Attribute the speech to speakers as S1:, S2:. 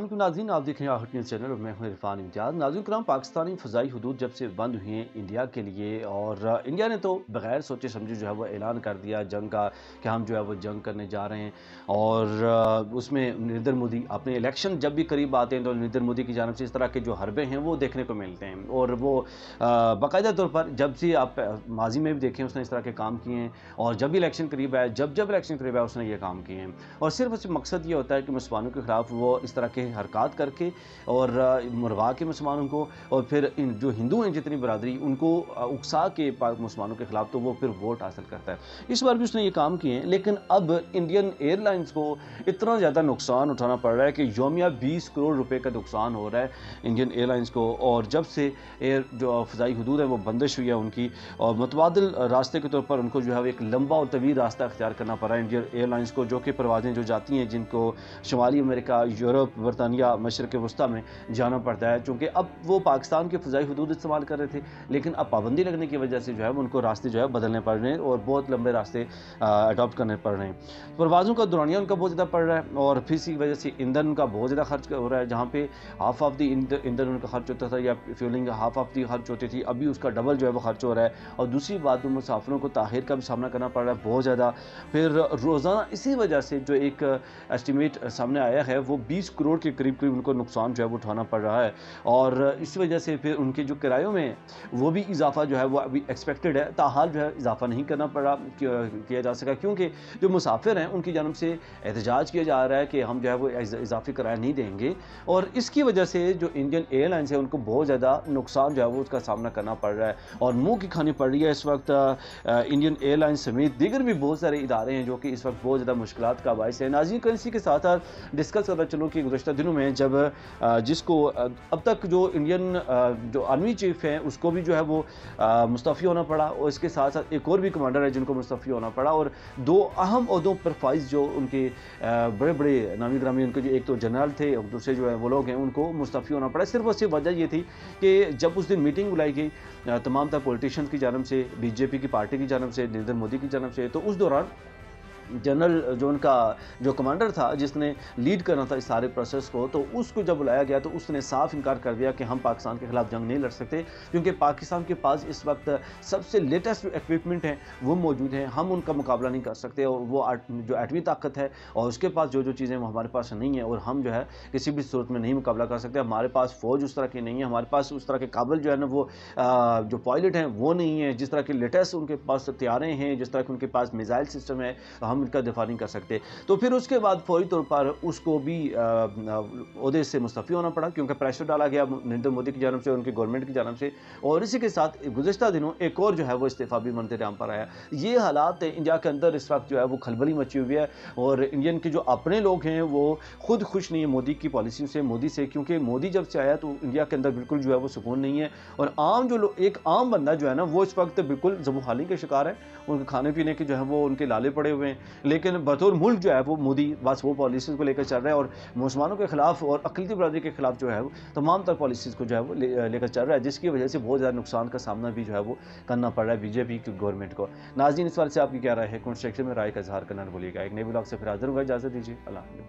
S1: अस्सलाम नाज़रीन, आप देख रहे हैं आहट न्यूज़ चैनल और मैं हूं इरफान इम्तियाज़। नाज़रीन कराम, पाकिस्तानी फ़ज़ाई हदूद जब से बंद हुई हैं इंडिया के लिए, और इंडिया ने तो बगैर सोचे समझे जो है वो ऐलान कर दिया जंग का कि हम जो है वो जंग करने जा रहे हैं। और उसमें नरेंद्र मोदी अपने इलेक्शन जब भी करीब आते हैं तो नरेंद्र मोदी की जानब से इस तरह के जो हरबे हैं वो देखने को मिलते हैं। और वो बाकायदा तौर पर जब से आप माजी में भी देखें उसने इस तरह के काम किए हैं, और जब भी इलेक्शन करीब आया, जब इलेक्शन करीब आया उसने ये काम किए हैं। और सिर्फ मकसद ये होता है कि मुसलमानों के खिलाफ वो इस तरह के हरकत करके और मरवा के मुसलमानों को, और फिर जो हिंदू हैं जितनी बरादरी उनको उकसा के मुसलमानों के खिलाफ तो वो फिर वोट हासिल करता है। इस बार भी उसने ये काम किए हैं, लेकिन अब इंडियन एयरलाइंस को इतना ज़्यादा नुकसान उठाना पड़ रहा है कि यौमिया 20 करोड़ रुपए का नुकसान हो रहा है इंडियन एयरलाइंस को। और जब से एयर जो फ़ज़ाई हदूद है वो बंदिश हुई है उनकी, और मुतबादिल रास्ते के तौर पर उनको जो है एक लंबा और तवील रास्ता अख्तियार करना पड़ा है इंडियन एयरलाइंस को, जो कि परवाज़ें जो जाती हैं जिनको शुमाली अमेरिका, यूरोप, बरतानिया, मशरक़ वस्ती में जाना पड़ता है। चूँकि अब वो पाकिस्तान के फ़ज़ाई हदूद इस्तेमाल कर रहे थे, लेकिन अब पाबंदी लगने की वजह से जो है उनको रास्ते जो है बदलने पड़ रहे हैं और बहुत लंबे रास्ते अडॉप्ट करने पड़ रहे हैं। परवाज़ों का दौरानिया उनका बहुत ज़्यादा पड़ रहा है, और फिर इसी वजह से ईंधन उनका बहुत ज़्यादा खर्च हो रहा है। जहाँ पे हाफ ऑफ द ईंधन उनका खर्च होता था या फ्यूलिंग हाफ ऑफ दी खर्च होती थी, अभी उसका डबल जो है वो खर्च हो रहा है। और दूसरी बात, मुसाफिरों को ताख़ीर का भी सामना करना पड़ रहा है बहुत ज़्यादा। फिर रोज़ाना इसी वजह से जो एक एस्टिमेट सामने आया है वो 20 करोड़ के करीब उनको नुकसान जो है वो उठाना पड़ रहा है। और इस वजह से फिर उनके जो किरायों में वो भी इजाफा जो है वो अभी एक्सपेक्टेड है, ताहाल जो है इजाफा नहीं करना पड़ा किया जा सका, क्योंकि जो मुसाफिर हैं उनकी जानब से एहतजाज किया जा रहा है कि हम जो है वो इजाफी किराया नहीं देंगे। और इसकी वजह से जो इंडियन एयरलाइंस है उनको बहुत ज़्यादा नुकसान जो है वो उसका सामना करना पड़ रहा है और मुँह की खानी पड़ रही है इस वक्त। इंडियन एयरलाइंस समेत दीगर भी बहुत सारे इदारे हैं जो कि इस वक्त बहुत ज़्यादा मुश्किलात का बायस है। नाज़रीन, करेंसी के साथ साथ डिस्कस करता चलूँ कि गुज़श्ता दिनों में जब जिसको अब तक जो इंडियन जो आर्मी चीफ हैं उसको भी जो है वो मुस्तफ़ी होना पड़ा, और इसके साथ साथ एक और भी कमांडर है जिनको मुस्तफ़ी होना पड़ा, और दो अहम ओहदों पर फाइज जो उनके बड़े बड़े नामी ग्रामी उनके जो एक तो जनरल थे और दूसरे जो है वो लोग हैं उनको मुस्तफ़ी होना पड़ा। सिर्फ और सिर्फ वजह ये थी कि जब उस दिन मीटिंग बुलाई गई तमाम तर पॉलिटिशियन की जानब से, बीजेपी की पार्टी की जानब से, नरेंद्र मोदी की जानब से, तो उस दौरान जनरल जो उनका जो कमांडर था जिसने लीड करना था इस सारे प्रोसेस को, तो उसको जब बुलाया गया तो उसने साफ इनकार कर दिया कि हम पाकिस्तान के खिलाफ जंग नहीं लड़ सकते, क्योंकि पाकिस्तान के पास इस वक्त सबसे लेटेस्ट इक्विपमेंट हैं वो मौजूद हैं, हम उनका मुकाबला नहीं कर सकते। और वो जो एटमी ताकत है और उसके पास जो जो चीज़ें वो हमारे पास नहीं है, और हम जो है किसी भी सूरत में नहीं मुकाबला कर सकते। हमारे पास फ़ौज उस तरह की नहीं है, हमारे पास उस तरह के काबिल जो है ना वो जो पायलट हैं वो नहीं है, जिस तरह के लेटेस्ट उनके पास हथियारें हैं, जिस तरह के उनके पास मिसाइल सिस्टम है, हम इनका दिफा नहीं कर सकते। तो फिर उसके बाद फौरी तौर पर उसको भी ओहदे से मुस्तफ़ी होना पड़ा, क्योंकि प्रेशर डाला गया नरेंद्र मोदी की जानब से, उनकी गवर्नमेंट की जानब से। और इसी के साथ गुज़श्ता दिनों एक और जो है वो इस्तीफ़ा भी मंतजाम पर आया। ये हालात इंडिया के अंदर इस वक्त जो है वो खलबली मची हुई है, और इंडियन के जो अपने लोग हैं वो खुद खुश नहीं है मोदी की पॉलिसी से, मोदी से, क्योंकि मोदी जब से आया तो इंडिया के अंदर बिल्कुल जो है वो सुकून नहीं है। और आम जो लोग, एक आम बंदा जो है ना वो इस वक्त बिल्कुल ज़बूहाली के शिकार है, उनके खाने पीने के जो है वो उनके लाले पड़े हुए हैं। लेकिन बतौर मुल्क जो है वो मोदी बस वो पॉलिसीज़ को लेकर चल रहा है, और मुसलमानों के खिलाफ और अक़लियती बरादरी के खिलाफ जो है वो तमाम तर पॉलिसीज़ को जो है वो लेकर चल रहा है, जिसकी वजह से बहुत ज़्यादा नुकसान का सामना भी जो है वो करना पड़ रहा है बीजेपी की गवर्नमेंट को। नाज़रीन, इस बारे से आपकी क्या राय है? कमेंट सेक्शन में राय का इज़हार करना न भूलिएगा। एक नए ब्लॉग से फिर हाज़िर होगा, इजाज़त दीजिए। अल्लाह हाफ़िज़।